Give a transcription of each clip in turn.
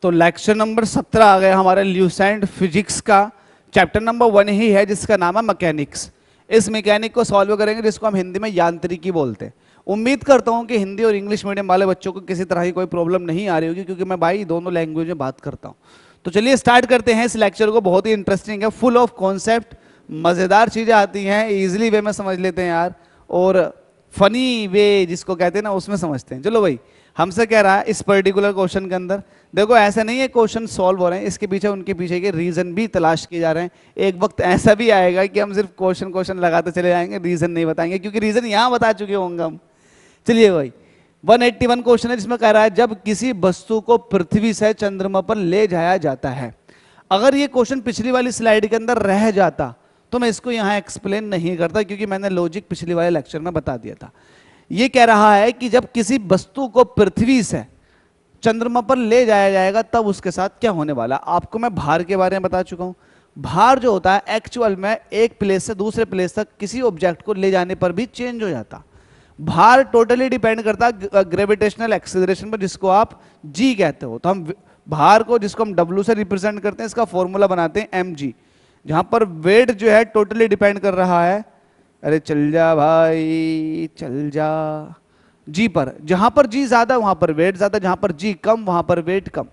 तो lecture number 17 आ गया हमारे ल्यूसेंट फिजिक्स का। चैप्टर नंबर 1 ही है जिसका नाम है मैकेनिक्स। इस मैकेनिक को सॉल्व करेंगे जिसको हम हिंदी में यांत्रिकी बोलते हैं। उम्मीद करता हूं कि हिंदी और इंग्लिश मीडियम वाले बच्चों को किसी तरह की कोई प्रॉब्लम नहीं आ रही होगी, क्योंकि मैं भाई दोनों लैंग्वेज में बात करता हूं। तो चलिए स्टार्ट करते हैं इस लेक्चर को। बहुत ही इंटरेस्टिंग है, फुल ऑफ कॉन्सेप्ट, मजेदार चीजें आती हैं, इजीली वे में समझ लेते हैं यार, और फनी वे जिसको कहते हैं ना उसमें समझते हैं। चलो भाई, हमसे कह रहा है इस पर्टिकुलर क्वेश्चन के अंदर, देखो ऐसा नहीं है क्वेश्चन सॉल्व हो रहे हैं, इसके पीछे उनके पीछे के रीजन भी तलाश किए जा रहे हैं। एक वक्त ऐसा भी आएगा कि हम सिर्फ क्वेश्चन लगाते चले जाएंगे, रीजन नहीं बताएंगे, क्योंकि रीजन यहां बता चुके होंगे हम। चलिए भाई, 181 क्वेश्चन है जिसमें कह रहा है जब किसी वस्तु को पृथ्वी से चंद्रमा पर ले जाया जाता है। अगर ये क्वेश्चन पिछली वाली स्लाइड के अंदर रह जाता तो मैं इसको यहां एक्सप्लेन नहीं करता, क्योंकि मैंने लॉजिक पिछली वाले लेक्चर में बता दिया था। ये कह रहा है कि जब किसी वस्तु को पृथ्वी से चंद्रमा पर ले जाया जाएगा तब उसके साथ क्या होने वाला। आपको मैं भार के बारे में बता चुका हूं। भार जो होता है एक्चुअल में एक प्लेस से दूसरे प्लेस तक किसी ऑब्जेक्ट को ले जाने पर भी चेंज हो जाता। भार टोटली डिपेंड करता ग्रेविटेशनल एक्सेलरेशन पर, जिसको आप जी कहते हो। तो हम भार को, जिसको हम डब्ल्यू से रिप्रेजेंट करते हैं, इसका फॉर्मूला बनाते हैं mg, जहां पर वेट जो है टोटली डिपेंड कर रहा है, अरे चल जा भाई चल जा, जी पर। जहां पर जी ज्यादा वहां पर वेट ज्यादा, जहां पर जी कम वहां पर वेट कम।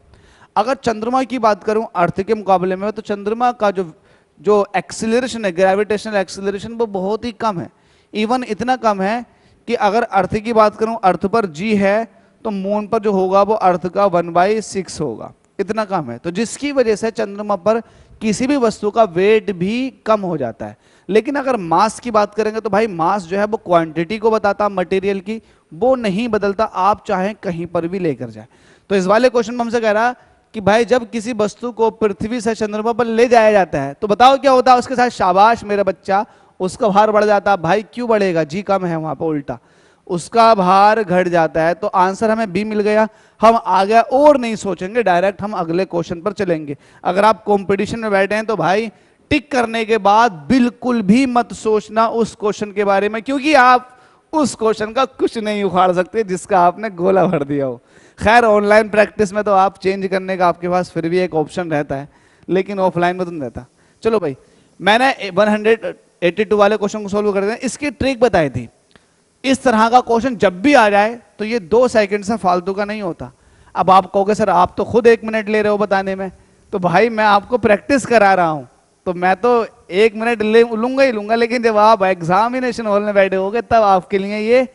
अगर चंद्रमा की बात करूं अर्थ के मुकाबले में, तो चंद्रमा का जो एक्सीलरेशन है, ग्रेविटेशनल एक्सीलरेशन, वो बहुत ही कम है। इवन इतना कम है कि अगर अर्थ की बात करूं, अर्थ पर जी है तो मून पर जो होगा वो अर्थ का 1/6 होगा, इतना कम है। तो जिसकी वजह से चंद्रमा पर किसी भी वस्तु का वेट भी कम हो जाता है। लेकिन अगर मास की बात करेंगे तो भाई मास जो है वो क्वांटिटी को बताता, मटेरियल की, वो नहीं बदलता, आप चाहें कहीं पर भी लेकर जाए। तो इस वाले क्वेश्चन में हमसे कह रहा कि भाई जब किसी वस्तु को पृथ्वी से चंद्रमा पर ले जाया जाता है तो बताओ क्या होता है उसके साथ। शाबाश मेरा बच्चा, उसका भार बढ़ जाता। भाई क्यों बढ़ेगा, जी कम है वहां पर, उल्टा उसका भार घट जाता है। तो आंसर हमें बी मिल गया। हम आगे और नहीं सोचेंगे, डायरेक्ट हम अगले क्वेश्चन पर चलेंगे। अगर आप कंपटीशन में बैठे हैं तो भाई टिक करने के बाद बिल्कुल भी मत सोचना उस क्वेश्चन के बारे में, क्योंकि आप उस क्वेश्चन का कुछ नहीं उखाड़ सकते जिसका आपने गोला भर दिया हो। खैर ऑनलाइन प्रैक्टिस में तो आप चेंज करने का आपके पास फिर भी एक ऑप्शन रहता है, लेकिन ऑफलाइन में तो नहीं रहता। चलो भाई, मैंने 182 वाले क्वेश्चन को सोल्व कर दिया। इसकी ट्रिक बताई थी। इस तरह का क्वेश्चन जब भी आ जाए तो ये 2 सेकंड से फालतू का नहीं होता। अब आप कहोगे सर आप तो खुद 1 मिनट ले रहे हो बताने में, तो भाई मैं आपको प्रैक्टिस करा रहा हूं, तो मैं तो 1 मिनट लूंगा ही लूंगा, लेकिन जब आप एग्जामिनेशन हॉल में बैठे होगे तब आपके लिए ये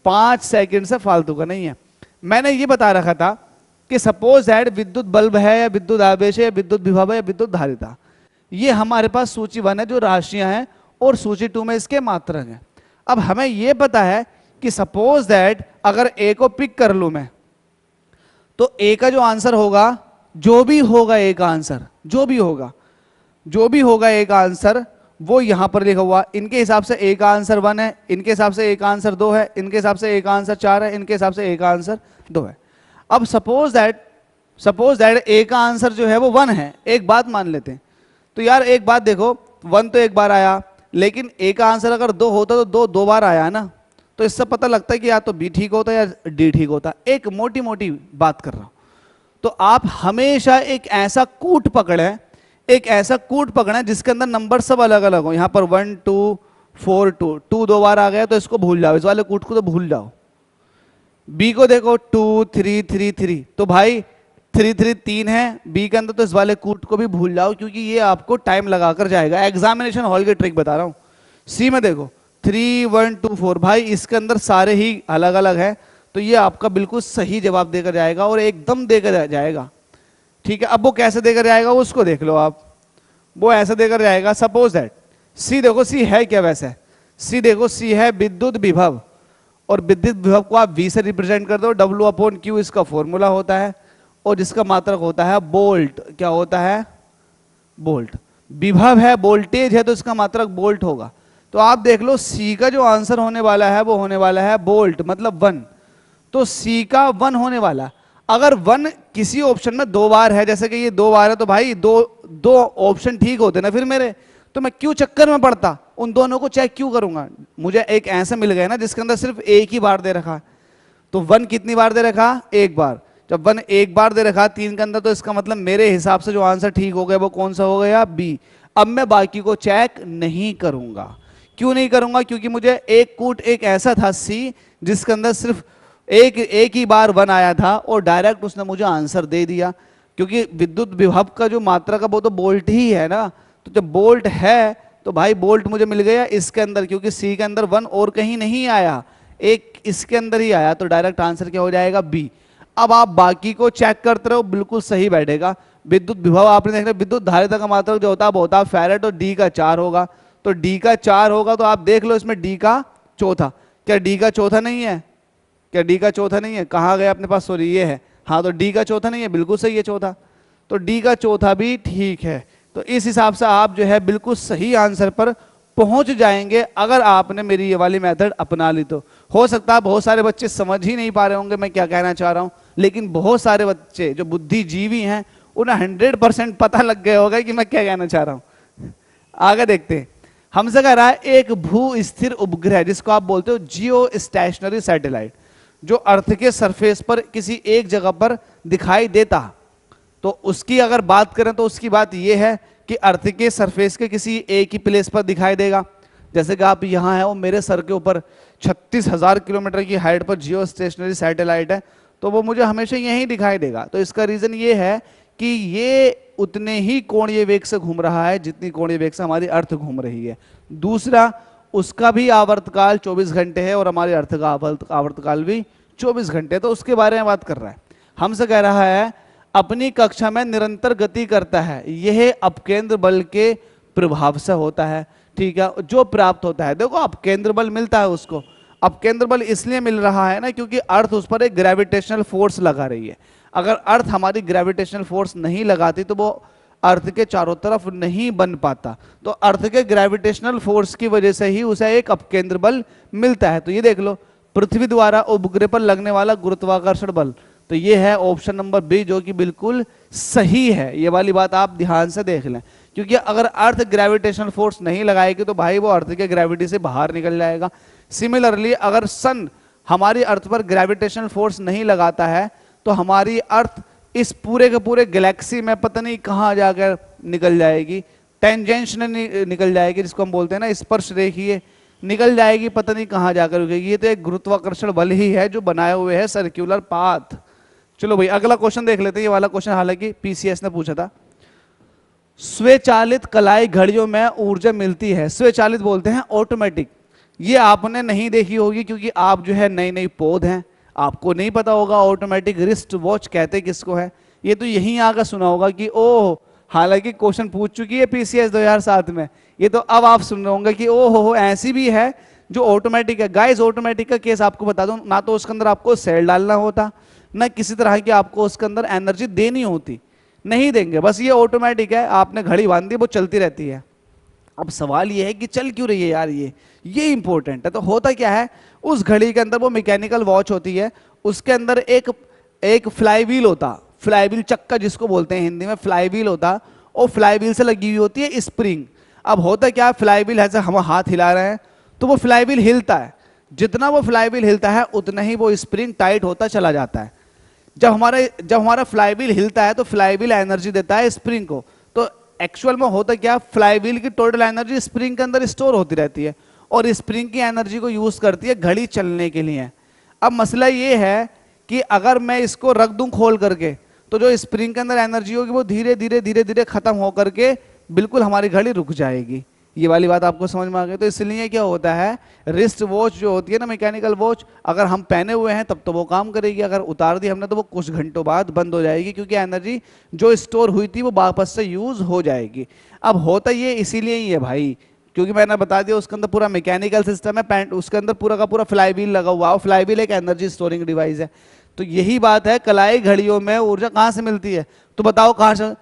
5 सेकंड से फालतू का नहीं है। मैंने ये बता रखा था कि सपोज दैट विद्युत बल्ब है, या विद्युत आवेश है, या विद्युत विभव है, या विद्युत धारिता। ये हमारे पास सूची 1 है जो राशियां हैं, और सूची 2 में इसके मात्रक हैं। अब हमें यह पता है कि सपोज दैट अगर ए को पिक कर लूं मैं, तो ए का जो आंसर होगा, जो भी होगा ए का आंसर, जो भी होगा ए का आंसर, वो यहां पर लिखा हुआ। इनके हिसाब से ए का आंसर 1 है, इनके हिसाब से ए का आंसर 2 है, इनके हिसाब से ए का आंसर 4 है, इनके हिसाब से ए का आंसर 2 है। अब सपोज दैट ए का आंसर जो है वो 1 है। एक बात मान लेते हैं, तो यार एक बात देखो, 1 तो एक बार आया, लेकिन ए का आंसर अगर 2 होता तो 2 बार आया है ना। तो इससे पता लगता है कि या तो बी ठीक होता या डी ठीक होता। एक मोटी मोटी बात कर रहा हूं। तो आप हमेशा एक ऐसा कूट पकड़ें जिसके अंदर नंबर सब अलग अलग हो। यहां पर 1 2 4 2 2 बार आ गया तो इसको भूल जाओ, इस वाले कूट को तो भूल जाओ। बी को देखो 2 3 3 3, तो भाई 3 3 3 है बी के अंदर, तो इस वाले कूट को भी भूल जाओ, क्योंकि ये आपको टाइम लगाकर जाएगा। एग्जामिनेशन हॉल की ट्रिक बता रहा हूं। सी में देखो 3 1 2 4, भाई इसके अंदर सारे ही अलग अलग है, तो ये आपका बिल्कुल सही जवाब देकर जाएगा और एकदम देकर जाएगा। ठीक है, अब वो कैसे देकर जाएगा उसको देख लो आप। वो ऐसे देकर जाएगा, सपोज दैट सी देखो, सी है क्या वैसे, सी देखो, सी है विद्युत विभव, और विद्युत विभव को आप V से रिप्रेजेंट कर दो। W/Q इसका फॉर्मूला होता है, और जिसका मात्रक होता है वोल्ट। क्या होता है, वोल्ट। विभव है, वोल्टेज है, तो इसका मात्रक वोल्ट होगा। तो आप देख लो सी का जो आंसर होने वाला है वो होने वाला है वोल्ट, मतलब 1। तो सी का 1 होने वाला। अगर 1 किसी ऑप्शन में 2 बार है, जैसे कि ये 2 बार है, तो भाई दो ऑप्शन ठीक होते ना फिर मेरे, तो मैं क्यों चक्कर में पड़ता, उन दोनों को चेक क्यों करूंगा। मुझे एक ऐसा मिल गया ना जिसके अंदर सिर्फ एक ही बार दे रखा है। तो 1 कितनी बार दे रखा, एक बार। जब 1 एक बार दे रखा 3 के अंदर, तो इसका मतलब मेरे हिसाब से जो आंसर ठीक हो गया वो कौन सा हो गया, बी। अब मैं बाकी को चेक नहीं करूंगा। क्यों नहीं करूंगा? क्योंकि मुझे एक कूट एक ऐसा था सी जिसके अंदर सिर्फ एक ही बार 1 आया था और डायरेक्ट उसने मुझे आंसर दे दिया। क्योंकि विद्युत विभव का जो मात्रा का वो तो बोल्ट ही है ना, तो जब बोल्ट है तो भाई बोल्ट मुझे मिल गया इसके अंदर, क्योंकि सी के अंदर 1 और कहीं नहीं आया, एक इसके अंदर ही आया, तो डायरेक्ट आंसर क्या हो जाएगा, बी। अब आप बाकी को चेक करते रहो, बिल्कुल सही बैठेगा। विद्युत विभव आपने देख लिया, विद्युत धारिता का मात्रक जो होता है वो होता है फैरेड, और डी का 4 होगा, तो डी का 4 होगा, तो आप देख लो इसमें डी का चौथा। क्या डी का चौथा नहीं है? क्या डी का चौथा नहीं है? कहाँ गया अपने पास, सॉरी ये है, हाँ, तो डी का चौथा नहीं है, बिल्कुल सही है चौथा, तो डी का चौथा भी ठीक है। तो इस हिसाब से आप जो है बिल्कुल सही आंसर पर पहुंच जाएंगे अगर आपने मेरी ये वाली मेथड अपना ली तो। हो सकता है बहुत सारे बच्चे समझ ही नहीं पा रहे होंगे मैं क्या कहना चाह रहा हूं, लेकिन बहुत सारे बच्चे जो बुद्धिजीवी हैं उन्हें 100% पता लग गया होगा कि मैं क्या कहना चाह रहा हूं। आगे देखते हैं, हमसे कह रहा है एक भू स्थिर उपग्रह जिसको आप बोलते हो जियो स्टेशनरी सैटेलाइट, जो अर्थ के सरफेस पर किसी एक जगह पर दिखाई देता, तो उसकी अगर बात करें तो उसकी बात यह है कि अर्थ के सरफेस के किसी एक ही प्लेस पर दिखाई देगा। जैसे कि आप यहाँ हैं, वो मेरे सर के ऊपर 36,000 किलोमीटर की हाइट पर जियो स्टेशनरी सैटेलाइट है, तो वो मुझे हमेशा यहीं दिखाई देगा। तो इसका रीजन ये है कि ये उतने ही कोणीय वेग से घूम रहा है जितनी कोणीय वेग से हमारी अर्थ घूम रही है। दूसरा, उसका भी आवर्तकाल 24 घंटे है और हमारे अर्थ का आवर्तकाल भी 24 घंटे, तो उसके बारे में बात कर रहा है। हमसे कह रहा है अपनी कक्षा में निरंतर गति करता है, यह अपकेंद्र बल के प्रभाव से होता है। ठीक है, जो प्राप्त होता है, देखो अपकेंद्र बल मिलता है उसको, अपकेंद्र बल इसलिए मिल रहा है ना क्योंकि अर्थ उस पर एक ग्रेविटेशनल फोर्स लगा रही है। अगर अर्थ हमारी ग्रेविटेशनल फोर्स नहीं लगाती तो वो अर्थ के चारों तरफ नहीं बन पाता, तो अर्थ के ग्रेविटेशनल फोर्स की वजह से ही उसे एक अपकेंद्र बल मिलता है। तो ये देख लो, पृथ्वी द्वारा उपग्रह पर लगने वाला गुरुत्वाकर्षण बल, तो ये है ऑप्शन नंबर बी जो कि बिल्कुल सही है। ये वाली बात आप ध्यान से देख लें, क्योंकि अगर अर्थ ग्रेविटेशनल फोर्स नहीं लगाएगी तो भाई वो अर्थ के ग्रेविटी से बाहर निकल जाएगा। सिमिलरली अगर सन हमारी अर्थ पर ग्रेविटेशनल फोर्स नहीं लगाता है तो हमारी अर्थ इस पूरे के पूरे गैलेक्सी में पता नहीं कहाँ जाकर निकल जाएगी, टेंजेंशनल निकल जाएगी, जिसको हम बोलते हैं ना स्पर्श रेखीय, निकल जाएगी, पता नहीं कहाँ जाकर रुकेगी। ये तो एक गुरुत्वाकर्षण बल ही है जो बनाए हुए है सर्कुलर पाथ। चलो भाई अगला क्वेश्चन देख लेते हैं। ये वाला क्वेश्चन हालांकि पीसीएस ने पूछा था। स्वचालित कलाई घड़ियों में ऊर्जा मिलती है, स्वचालित बोलते हैं ऑटोमेटिक। ये आपने नहीं देखी होगी क्योंकि आप जो है नई नई पौध हैं, आपको नहीं पता होगा ऑटोमेटिक रिस्ट वॉच कहते किसको है। ये तो यहीं आकर सुना होगा कि ओह, हालांकि क्वेश्चन पूछ चुकी है पीसीएस 2007 में, ये तो अब आप सुन रहे होंगे कि ओह हो ऐसी भी है जो ऑटोमेटिक है। गाइस ऑटोमेटिक का केस आपको बता दूं, ना तो उसके अंदर आपको सेल डालना होता, ना किसी तरह की आपको उसके अंदर एनर्जी देनी होती, नहीं देंगे, बस ये ऑटोमेटिक है, आपने घड़ी बांध दी वो चलती रहती है। अब सवाल ये है कि चल क्यों रही है यार, ये इंपॉर्टेंट है। तो होता क्या है, उस घड़ी के अंदर वो मैकेनिकल वॉच होती है, उसके अंदर एक फ्लाई व्हील होता, फ्लाई व्हील चक्का जिसको बोलते हैं हिंदी में, फ्लाई व्हील होता, और फ्लाई व्हील से लगी हुई होती है स्प्रिंग। अब होता क्या है, फ्लाई व्हील ऐसे हम हाथ हिला रहे हैं तो वो फ्लाई व्हील हिलता है, जितना वो फ्लाई व्हील हिलता है उतना ही वो स्प्रिंग टाइट होता चला जाता है। जब हमारा फ्लाई व्हील हिलता है तो फ्लाई व्हील एनर्जी देता है स्प्रिंग को। तो एक्चुअल में होता क्या, फ्लाई व्हील की टोटल एनर्जी स्प्रिंग के अंदर स्टोर होती रहती है और स्प्रिंग की एनर्जी को यूज करती है घड़ी चलने के लिए। अब मसला ये है कि अगर मैं इसको रख दूं खोल करके तो जो स्प्रिंग के अंदर एनर्जी होगी वो धीरे धीरे धीरे धीरे खत्म होकर के बिल्कुल हमारी घड़ी रुक जाएगी। ये वाली बात आपको समझ में आ गई। तो इसलिए क्या होता है, रिस्ट वॉच जो होती है ना, मैकेनिकल वॉच, अगर हम पहने हुए हैं तब तो वो काम करेगी, अगर उतार दी हमने तो वो कुछ घंटों बाद बंद हो जाएगी, क्योंकि एनर्जी जो स्टोर हुई थी वो वापस से यूज हो जाएगी। अब होता ये इसीलिए ही है भाई, क्योंकि मैंने बता दिया उसके अंदर पूरा मैकेनिकल सिस्टम है, पैंट उसके अंदर पूरा का पूरा फ्लाई व्हील लगा हुआ है, फ्लाई व्हील एक एनर्जी स्टोरिंग डिवाइस है। तो यही बात है, कलाई घड़ियों में ऊर्जा कहाँ से मिलती है, तो बताओ कहाँ से,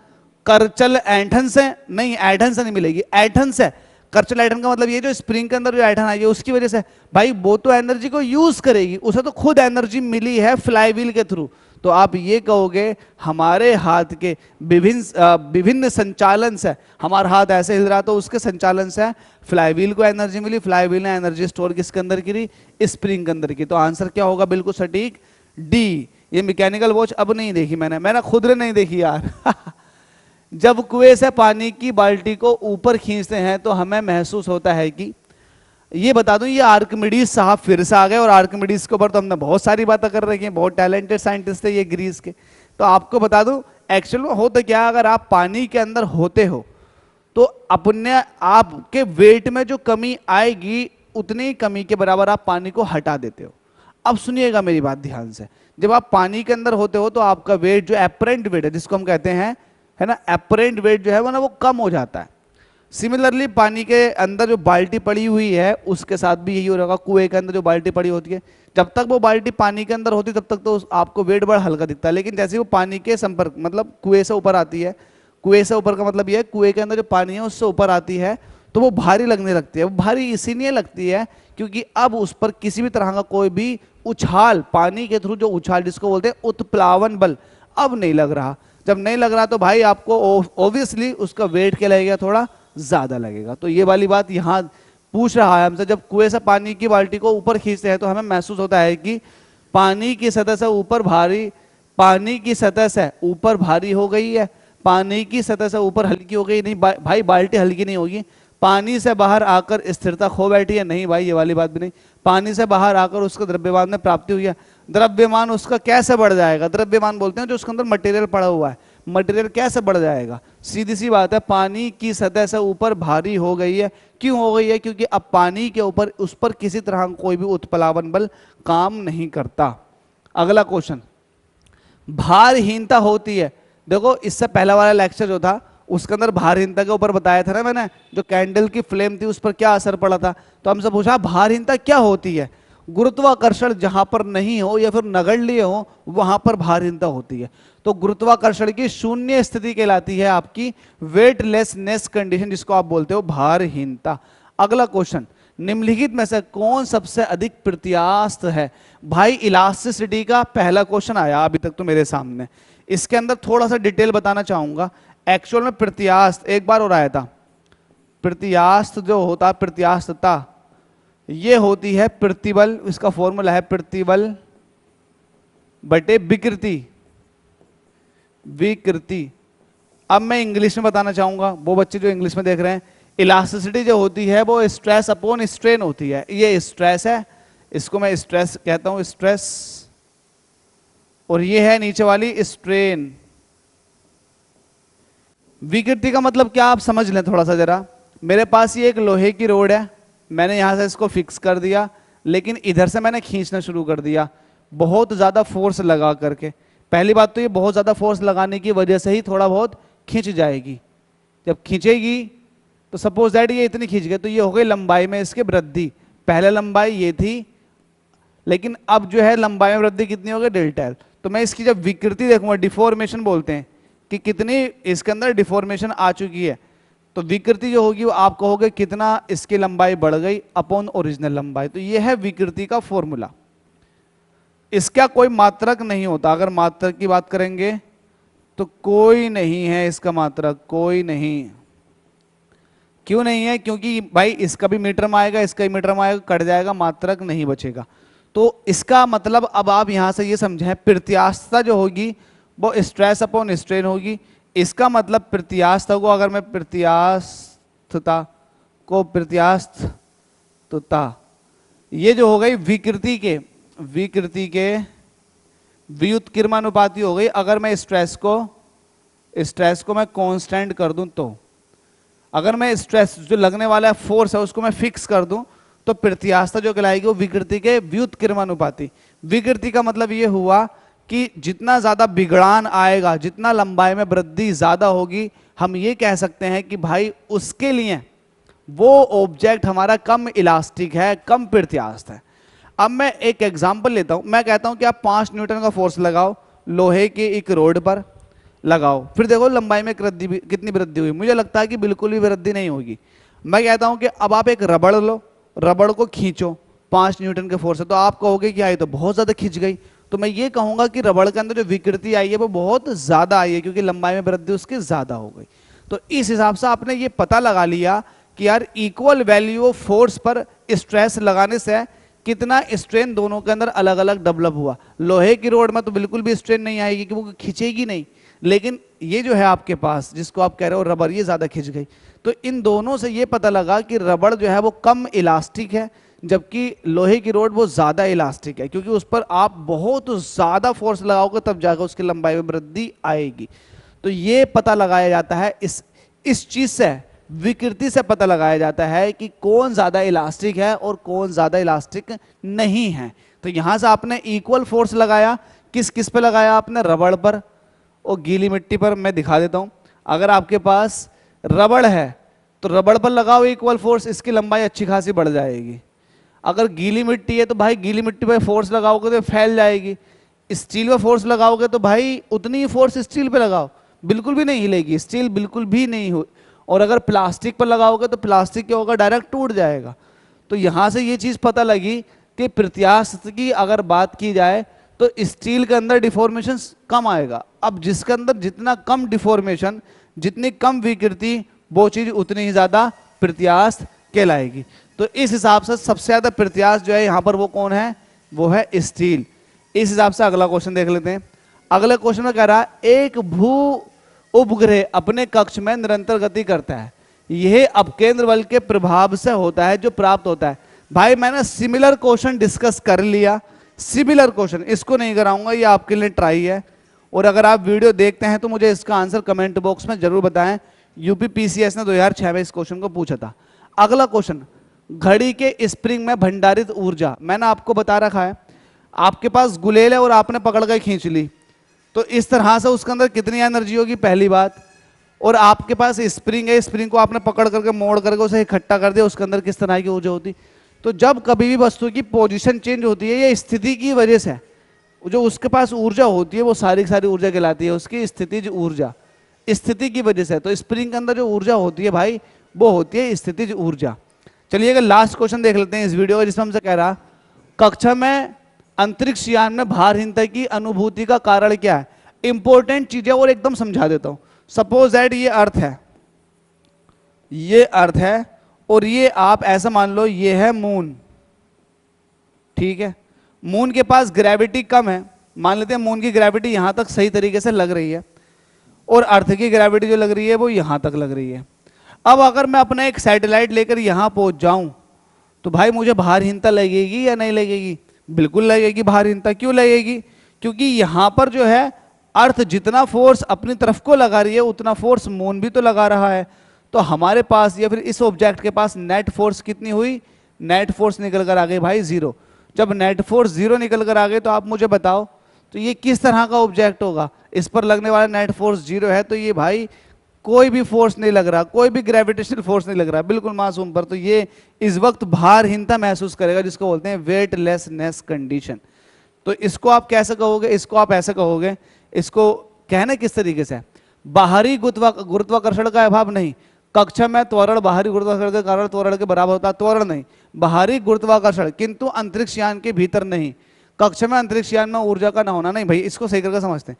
करचल ऐंठन से नहीं, ऐंठन से नहीं मिलेगी, ऐंठन से। करचल ऐंठन का मतलब ये जो स्प्रिंग के अंदर जो ऐंठन आई है उसकी वजह से, भाई वो तो एनर्जी को यूज करेगी, उसे तो खुद एनर्जी मिली है फ्लाई व्हील के थ्रू। तो आप ये कहोगे हमारे हाथ के विभिन्न संचालन से, हमारा हाथ ऐसे हिल रहा तो उसके संचालन से फ्लाई व्हील को एनर्जी मिली, फ्लाई व्हील ने एनर्जी स्टोर किसके अंदर करी, स्प्रिंग के अंदर की। तो आंसर क्या होगा बिल्कुल सटीक, डी। ये मैकेनिकल वॉच अब नहीं देखी मैंने खुद ने नहीं देखी यार। जब कुएं से पानी की बाल्टी को ऊपर खींचते हैं तो हमें महसूस होता है कि, ये बता दूं, ये आर्किमिडीज साहब फिर से आ गए, और आर्किमिडीज के ऊपर तो हमने बहुत सारी बातें कर रखी हैं, बहुत टैलेंटेड साइंटिस्ट थे ये ग्रीस के। तो आपको बता दूं एक्चुअल में होता क्या, अगर आप पानी के अंदर होते हो तो अपने आपके वेट में जो कमी आएगी उतनी कमी के बराबर आप पानी को हटा देते हो। अब सुनिएगा मेरी बात ध्यान से, जब आप पानी के अंदर होते हो तो आपका वेट, जो एपरेंट वेट है जिसको हम कहते हैं, है ना, एपरेंट वेट जो है वो ना वो कम हो जाता है। सिमिलरली पानी के अंदर जो बाल्टी पड़ी हुई है उसके साथ भी यही हो रहा। कुएं के अंदर जो बाल्टी पड़ी होती है, जब तक वो बाल्टी पानी के अंदर होती है तब तक तो आपको वेट बड़ा हल्का दिखता है, लेकिन जैसे वो पानी के संपर्क, मतलब कुएं से ऊपर आती है, कुएं से ऊपर का मतलब ये है कुएं के अंदर जो पानी है उससे ऊपर आती है तो वो भारी लगने लगती है। वो भारी इसीलिए लगती है क्योंकि अब उस पर किसी भी तरह का कोई भी उछाल, पानी के थ्रू जो उछाल जिसको बोलते हैं उत्प्लावन बल, अब नहीं लग रहा। जब नहीं लग रहा तो भाई आपको ऑब्वियसली उसका वेट क्या लगेगा, थोड़ा ज्यादा लगेगा। तो ये वाली बात यहां पूछ रहा है हमसे, जब कुएं से पानी की बाल्टी को ऊपर खींचते हैं तो हमें महसूस होता है कि पानी की सतह से ऊपर भारी, पानी की सतह से ऊपर भारी हो गई है, पानी की सतह से ऊपर हल्की हो गई। नहीं भाई बाल्टी हल्की नहीं होगी। पानी से बाहर आकर स्थिरता खो बैठी है, नहीं भाई ये वाली बात भी नहीं। पानी से बाहर आकर उसका द्रव्यमान में प्राप्ति हुई है, द्रव्यमान उसका कैसे बढ़ जाएगा? द्रव्यमान बोलते हैं जो उसके अंदर मटेरियल पड़ा हुआ है, मटेरियल कैसे बढ़ जाएगा? सीधी सी बात है, पानी की सतह से ऊपर भारी हो गई है। क्यों हो गई है? क्योंकि अब पानी के ऊपर उस पर किसी तरह का कोई भी उत्प्लावन बल काम नहीं करता। अगला क्वेश्चन, भारहीनता होती है। देखो इससे पहला वाला लेक्चर जो था उसके अंदर भारहीनता के ऊपर बताया था ना मैंने, जो कैंडल की फ्लेम थी उस पर क्या असर पड़ा था। तो हमसे पूछा भारहीनता क्या होती है? गुरुत्वाकर्षण जहां पर नहीं हो या फिर नगण्य हो वहां पर भारहीनता होती है। तो गुरुत्वाकर्षण की शून्य स्थिति कहलाती है आपकी वेटलेसनेस कंडीशन, जिसको आप बोलते हो भारहीनता। अगला क्वेश्चन, निम्नलिखित में से कौन सबसे अधिक प्रत्यास्थ है? भाई इलास्टिसिटी का पहला क्वेश्चन आया अभी तक तो मेरे सामने। इसके अंदर थोड़ा सा डिटेल बताना चाहूंगा। एक्चुअल में प्रत्यास्थ एक बार हो रहा था, प्रत्यास्थ जो होता, प्रत्यास्थता ये होती है प्रतिबल, इसका फॉर्मूला है प्रतिबल बटे विकृति, विकृति। अब मैं इंग्लिश में बताना चाहूंगा, वो बच्चे जो इंग्लिश में देख रहे हैं, इलास्टिसिटी जो होती है वो स्ट्रेस अपॉन स्ट्रेन होती है। ये स्ट्रेस है, इसको मैं स्ट्रेस कहता हूं, स्ट्रेस, और ये है नीचे वाली स्ट्रेन। विकृति का मतलब क्या आप समझ लें थोड़ा सा जरा। मेरे पास ये एक लोहे की रोड है, मैंने यहां से इसको फिक्स कर दिया, लेकिन इधर से मैंने खींचना शुरू कर दिया बहुत ज्यादा फोर्स लगा करके। पहली बात तो ये बहुत ज्यादा फोर्स लगाने की वजह से ही थोड़ा बहुत खींच जाएगी। जब खींचेगी तो सपोज दैट ये इतनी खींच गई तो ये हो गई लंबाई में इसके वृद्धि। पहले लंबाई ये थी, लेकिन अब जो है लंबाई में वृद्धि कितनी हो गई, डेल्टा एल। तो मैं इसकी जब विकृति देखूंगा, डिफॉर्मेशन बोलते हैं कि कितनी इसके अंदर डिफॉर्मेशन आ चुकी है, तो विकृति जो होगी वो आप कहोगे कितना इसकी लंबाई बढ़ गई अपॉन ओरिजिनल लंबाई। तो ये है विकृति का फॉर्मूला। इसका कोई मात्रक नहीं होता। अगर मात्रक की बात करेंगे तो कोई नहीं है इसका मात्रक, कोई नहीं। क्यों नहीं है? क्योंकि भाई इसका भी मीटर में आएगा, इसका भी मीटर में आएगा, कट जाएगा, मात्रक नहीं बचेगा। तो इसका मतलब अब आप यहां से ये समझें, प्रत्यास्थता जो होगी वो स्ट्रेस अपॉन स्ट्रेन होगी। इसका मतलब प्रत्यास्थ को अगर मैं प्रत्यास्थता को प्रत्यास्थता, ये जो हो गई विकृति के व्युत्क्रमानुपाती हो गई। अगर मैं स्ट्रेस को मैं कांस्टेंट कर दूं, तो अगर मैं स्ट्रेस जो लगने वाला है फोर्स है उसको मैं फिक्स कर दूं तो प्रत्यास्थता जो कहलाएगी वो विकृति के व्युत्क्रमानुपाती। विकृति का मतलब ये हुआ कि जितना ज्यादा बिगड़ान आएगा, जितना लंबाई में वृद्धि ज्यादा होगी, हम ये कह सकते हैं कि भाई उसके लिए वो ऑब्जेक्ट हमारा कम इलास्टिक है, कम प्रत्यास्थ है। अब मैं एक एग्जांपल लेता हूं, मैं कहता हूं कि आप 5 न्यूटन का फोर्स लगाओ लोहे की एक रोड पर लगाओ, फिर देखो लंबाई में कितनी वृद्धि हुई। मुझे लगता है कि बिल्कुल भी वृद्धि नहीं होगी। मैं कहता हूं कि अब आप एक रबड़ लो, रबड़ को खींचो 5 न्यूटन के फोर्स से, तो आप कहोगे कि आई तो बहुत ज्यादा खिंच गई। तो मैं ये कहूंगा कि रबड़ के अंदर जो विकृति आई है वो बहुत ज्यादा आई है, क्योंकि लंबाई में वृद्धि उसकी ज्यादा हो गई। तो इस हिसाब से आपने ये पता लगा लिया कि यार इक्वल वैल्यू ऑफ फोर्स पर स्ट्रेस लगाने से कितना स्ट्रेन दोनों के अंदर अलग अलग डेवलप हुआ। लोहे की रोड में तो बिल्कुल भी स्ट्रेन नहीं आएगी क्योंकि खींचेगी नहीं, लेकिन ये जो है आपके पास जिसको आप कह रहे हो रबर, ये ज्यादा खिंच गई। तो इन दोनों से ये पता लगा कि रबड़ जो है वो कम इलास्टिक है, जबकि लोहे की रोड वो ज्यादा इलास्टिक है, क्योंकि उस पर आप बहुत ज्यादा फोर्स लगाओगे तब जाकर उसकी लंबाई में वृद्धि आएगी। तो ये पता लगाया जाता है इस चीज से, विकृति से पता लगाया जाता है कि कौन ज्यादा इलास्टिक है और कौन ज्यादा इलास्टिक नहीं है। तो यहां से आपने इक्वल फोर्स लगाया, किस किस पे लगाया आपने? रबड़ पर और गीली मिट्टी पर। मैं दिखा देता हूं, अगर आपके पास रबड़ है तो रबड़ पर लगाओ इक्वल फोर्स, इसकी लंबाई अच्छी खासी बढ़ जाएगी। अगर गीली मिट्टी है तो भाई गीली मिट्टी पर फोर्स लगाओगे तो फैल जाएगी। स्टील पे फोर्स लगाओगे तो भाई उतनी ही फोर्स स्टील पे लगाओ, बिल्कुल भी नहीं हिलेगी स्टील, बिल्कुल भी नहीं हो। और अगर प्लास्टिक पर लगाओगे तो प्लास्टिक क्या होगा? डायरेक्ट टूट जाएगा। तो यहां से ये चीज पता लगी कि प्रत्यास्थ की अगर बात की जाए तो स्टील के अंदर डिफॉर्मेशन कम आएगा। अब जिसके अंदर जितना कम डिफॉर्मेशन, जितनी कम विकृति, वो चीज उतनी ही ज्यादा प्रत्यास्थ कहलाएगी। तो इस हिसाब से सबसे ज्यादा प्रत्यास्थ जो है यहां पर वो कौन है? वो है स्टील। इस हिसाब से अगला क्वेश्चन देख लेते हैं। अगले क्वेश्चन में कह रहा है एक भू उपग्रह अपने कक्ष में निरंतर गति करता है, यह अपकेंद्र बल के प्रभाव से होता है जो प्राप्त होता है। भाई मैंने सिमिलर क्वेश्चन डिस्कस कर लिया, सिमिलर क्वेश्चन इसको नहीं कराऊंगा, ये आपके लिए ट्राई है। और अगर आप वीडियो देखते हैं तो मुझे इसका आंसर कमेंट बॉक्स में जरूर बताएं। यूपी पीसीएस ने 2006 में इस क्वेश्चन को पूछा था। अगला क्वेश्चन, घड़ी के स्प्रिंग में भंडारित ऊर्जा। मैंने आपको बता रखा है, आपके पास गुलेल है और आपने पकड़ कर खींच ली तो इस तरह से उसके अंदर कितनी एनर्जी होगी, पहली बात। और आपके पास स्प्रिंग है, स्प्रिंग को आपने पकड़ करके मोड़ करके उसे इकट्ठा कर दिया, उसके अंदर किस तरह की ऊर्जा होती। तो जब कभी भी वस्तु की पोजीशन चेंज होती है ये स्थिति की वजह से, जो उसके पास ऊर्जा होती है वो सारी की सारी ऊर्जा कहलाती है उसकी स्थितिज ऊर्जा, स्थिति की वजह से। तो स्प्रिंग के अंदर जो ऊर्जा होती है भाई वो होती है स्थितिज ऊर्जा। चलिए लास्ट क्वेश्चन देख लेते हैं इस वीडियो का, जिसमें हमसे कह रहा कक्षा में अंतरिक्ष यान में भारहीनता की अनुभूति का कारण क्या है। इंपॉर्टेंट चीजें और एकदम समझा देता हूं। सपोज दैट ये अर्थ है, ये अर्थ है और ये आप ऐसा मान लो ये है मून, ठीक है। मून के पास ग्रेविटी कम है, मान लेते हैं मून की ग्रेविटी यहां तक सही तरीके से लग रही है और अर्थ की ग्रेविटी जो लग रही है वो यहां तक लग रही है। अब अगर मैं अपना एक सैटेलाइट लेकर यहां पहुंच जाऊं तो भाई मुझे भारहीनता लगेगी या नहीं लगेगी? बिल्कुल लगेगी भारहीनता। क्यों लगेगी? क्योंकि यहां पर जो है अर्थ जितना फोर्स अपनी तरफ को लगा रही है उतना फोर्स मून भी तो लगा रहा है। तो हमारे पास या फिर इस ऑब्जेक्ट के पास नेट फोर्स कितनी हुई? नेट फोर्स निकल कर आ गई भाई जीरो। जब नेट फोर्स जीरो निकल कर आ गई तो आप मुझे बताओ तो ये किस तरह का ऑब्जेक्ट होगा? इस पर लगने वाला नेट फोर्स जीरो है तो ये भाई कोई भी फोर्स नहीं लग रहा, कोई भी ग्रेविटेशनल फोर्स नहीं लग रहा, बिल्कुल मासूम पर। तो ये इस वक्त भारहीनता महसूस करेगा, जिसको बोलते हैं वेटलेसनेस कंडीशन। तो इसको आप कैसे कहोगे? इसको आप ऐसे कहोगे, इसको कहना किस तरीके से? बाहरी गुरुत्वाकर्षण का अभाव नहीं। कक्षा में त्वरण बाहरी गुरुत्वाकर्षण के कारण त्वरण के बराबर होता है, त्वरण नहीं, बाहरी गुरुत्वाकर्षण, किंतु अंतरिक्ष यान के भीतर नहीं। कक्षा में अंतरिक्ष यान में ऊर्जा का न होना, नहीं भाई इसको सही करके समझते हैं।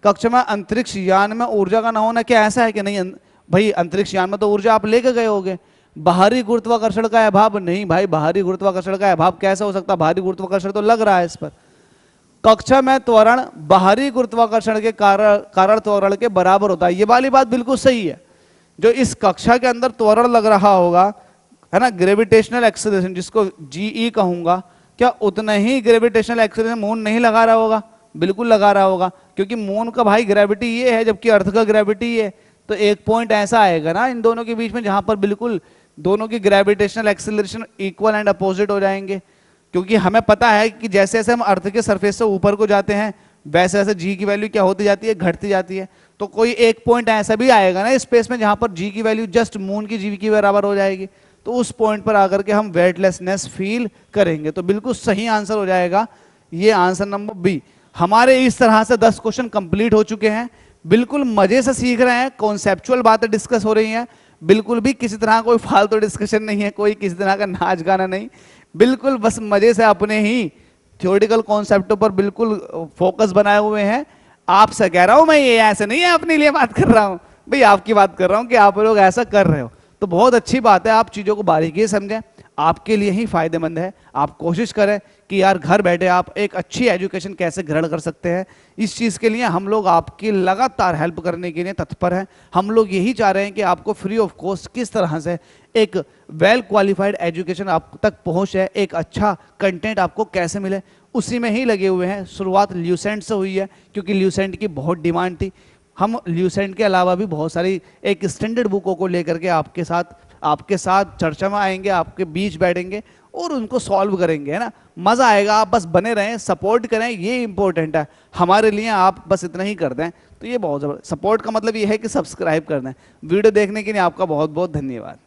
कक्षा में अंतरिक्ष यान में ऊर्जा का न होना, क्या ऐसा है कि नहीं भाई अंतरिक्ष यान में तो ऊर्जा आप लेके गए होगे। बाहरी गुरुत्वाकर्षण का अभाव नहीं भाई, बाहरी गुरुत्वाकर्षण का अभाव कैसे हो सकता? भारी गुरुत्वाकर्षण तो लग रहा है इस पर। कक्षा में त्वरण बाहरी गुरुत्वाकर्षण के कारण त्वरण के बराबर होता है, ये वाली बात बिल्कुल सही है। जो इस कक्षा के अंदर त्वरण लग रहा होगा है ना, ग्रेविटेशनल एक्सेलरेशन जिसको जीई कहूंगा, क्या उतना ही ग्रेविटेशनल एक्सेलरेशन मून नहीं लगा रहा होगा? बिल्कुल लगा रहा होगा, क्योंकि मून का भाई ग्रेविटी ये है जबकि अर्थ का ग्रेविटी ये है। तो एक पॉइंट ऐसा आएगा ना इन दोनों के बीच में जहां पर बिल्कुल दोनों की gravitational acceleration equal and opposite हो जाएंगे। क्योंकि हमें पता है कि जैसे जैसे हम अर्थ के सरफेस से ऊपर को जाते हैं वैसे वैसे जी की वैल्यू क्या होती जाती है? घटती जाती है। तो कोई एक पॉइंट ऐसा भी आएगा ना स्पेस में जहां पर जी की वैल्यू जस्ट मून की जी के बराबर हो जाएगी। तो उस पॉइंट पर आकर के हम वेटलेसनेस फील करेंगे। तो बिल्कुल सही आंसर हो जाएगा ये आंसर नंबर बी। हमारे इस तरह से 10 क्वेश्चन कंप्लीट हो चुके हैं। बिल्कुल मजे से सीख रहे हैं, कॉन्सेप्चुअल बातें डिस्कस हो रही हैं, बिल्कुल भी किसी तरह कोई फालतू डिस्कशन नहीं है, कोई किसी तरह का नाच गाना नहीं, बिल्कुल बस मजे से अपने ही थ्योरेटिकल कॉन्सेप्टों पर बिल्कुल फोकस बनाए हुए हैं। आपसे कह रहा हूं मैं, ये ऐसे नहीं है अपने लिए बात कर रहा हूं भाई, आपकी बात कर रहा हूं कि आप लोग ऐसा कर रहे हो। तो बहुत अच्छी बात है, आप चीजों को बारीकी से समझें, आपके लिए ही फायदेमंद है। आप कोशिश करें कि यार घर बैठे आप एक अच्छी एजुकेशन कैसे ग्रहण कर सकते हैं। इस चीज़ के लिए हम लोग आपकी लगातार हेल्प करने के लिए तत्पर हैं। हम लोग यही चाह रहे हैं कि आपको फ्री ऑफ कॉस्ट किस तरह से एक वेल क्वालिफाइड एजुकेशन आप तक पहुंचे, एक अच्छा कंटेंट आपको कैसे मिले, उसी में ही लगे हुए हैं। शुरुआत ल्यूसेंट से हुई है क्योंकि ल्यूसेंट की बहुत डिमांड थी। हम ल्यूसेंट के अलावा भी बहुत सारी एक स्टैंडर्ड बुकों को लेकर के आपके साथ चर्चा में आएंगे, आपके बीच बैठेंगे और उनको सॉल्व करेंगे, है ना। मज़ा आएगा। आप बस बने रहें, सपोर्ट करें, ये इंपॉर्टेंट है हमारे लिए। आप बस इतना ही कर दें तो ये बहुत ज़बरदस्त। सपोर्ट का मतलब ये है कि सब्सक्राइब कर दें। वीडियो देखने के लिए आपका बहुत बहुत धन्यवाद।